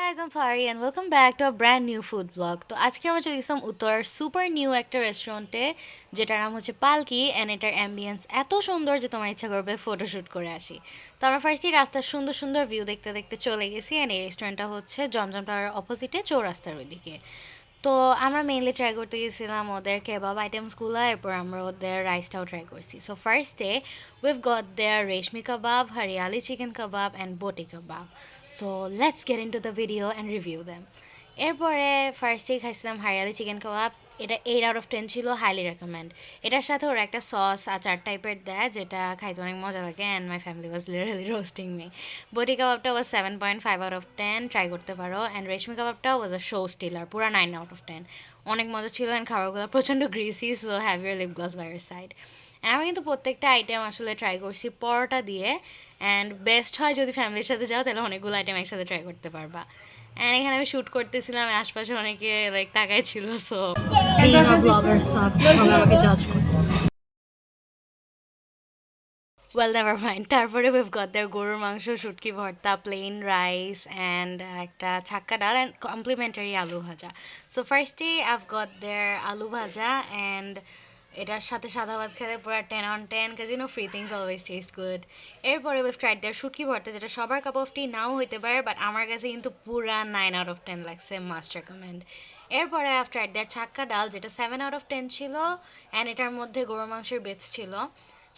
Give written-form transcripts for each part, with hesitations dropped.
guys, I'm Fari and welcome back to a brand new food vlog. তো আজকে আমরা চলে গেছিলাম উত্তর সুপার নিউ একটা রেস্টুরেন্টে যেটার নাম হচ্ছে পালকি এন্ড এটার অ্যাম্বিয়েন্স এত সুন্দর যে তোমার ইচ্ছা করবে ফটোশুট করে আসি। তো আমরা ফার্স্টই রাস্তার সুন্দর সুন্দর ভিউ দেখতে দেখতে চলে গেছি এন্ড এই রেস্টুরেন্টটা হচ্ছে জমজম টাওয়ার অপোজিটে চৌরাস্তার ওইদিকে। তো আমরা মেইনলি ট্রাই করতে গেছিলাম ওদের কেবাব আইটেমসগুলো, এরপর আমরা ওদের রাইসটাও ট্রাই করছি। সো ফার্স্টে we've got their reshmi kebab, hariyali chicken kebab and boti kebab. So let's get into the video and review them. এরপরে ফার্স্টেই খাইছিলাম হরিয়ালি চিকেন কাবাব। এটা 8 out of 10 ছিল, হাইলি রেকমেন্ড। এটার সাথে ওরা একটা সস আচার টাইপের দেয় যেটা খাইতে অনেক মজা লাগে and my family was literally roasting me. বটি কাবাবটা ওয়াজ 7.5 out of 10, ট্রাই করতে পারো। অ্যান্ড রেশমি কাবাবটা ওয়াজ আ শো স্টিলার, পুরা 9 out of 10। অনেক মজা ছিল অ্যান্ড খাবারগুলো প্রচণ্ড greasy, so have your lip gloss by your side. আমি কিন্তু প্রত্যেকটা আইটেম আসলে ট্রাই করছি পরোটা দিয়ে, অ্যান্ড বেস্ট হয় যদি ফ্যামিলির সাথে যাও তাহলে অনেকগুলো আইটেম একসাথে ট্রাই করতে পারবা। অ্যান্ড এখানে আমি শ্যুট করতেছিলাম, আশপাশে অনেকে লাইক তাকাই ছিল, so being a vlogger sucks, সবাই আমাকে জাজ করতেছে। Well never mind. তারপরে we've got their গরুর মাংস, শুটকি ভর্তা, প্লেন রাইস অ্যান্ড একটা ছাক্কা ডাল অ্যান্ড কমপ্লিমেন্টারি আলু ভাজা। সো ফার্স্টে I've got their আলু ভাজা অ্যান্ড এটার সাথে সাদা ভাত খেলে পুরো 10 on 10, কাজ free things always taste good. এরপরে we've tried their শুটকি ভর্তা, যেটা সবার কাপ অফ টি নাও হইতে পারে, বাট আমার কাছে কিন্তু পুরা 9 out of 10 লাগছে, মাস্ট রেকমেন্ড। এরপরে I've tried their ছাক্কা ডাল, যেটা 7 out of 10 ছিল অ্যান্ড এটার মধ্যে গরুর মাংসের বেস ছিল।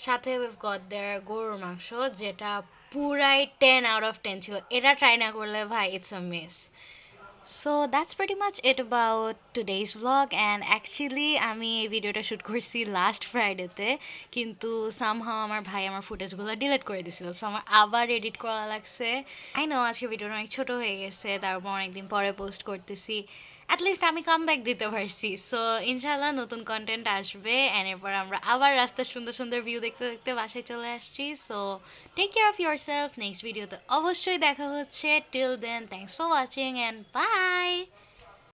সাথে we've got their গরুর মাংস, যেটা পুরাই 10 out of 10 ছিল। এটা ট্রাই না করলে ভাই it's a miss. So that's pretty much it about today's blog and actually আমি এই ভিডিওটা শ্যুট করছি লাস্ট ফ্রাইডেতে, কিন্তু সামহাও আমার ভাই আমার ফুটেজগুলো ডিলিট করে দিছিল, সো আমার আবার এডিট করা লাগছে। আই নো আজকে ভিডিওটা অনেক ছোট হয়ে গেছে, তারপর অনেকদিন পরে পোস্ট করতেছি। অ্যাটলিস্ট আমি কামব্যাক দিতে পারছি, সো ইনশাল্লাহ নতুন কন্টেন্ট আসবে অ্যান্ড এরপর আমরা আবার রাস্তার সুন্দর সুন্দর ভিউ দেখতে দেখতে বাসায় চলে আসছি। সো টেক কেয়ার অফ ইয়োর সেলফ, নেক্সট ভিডিওতে অবশ্যই দেখা হচ্ছে। Till then thanks for watching and by.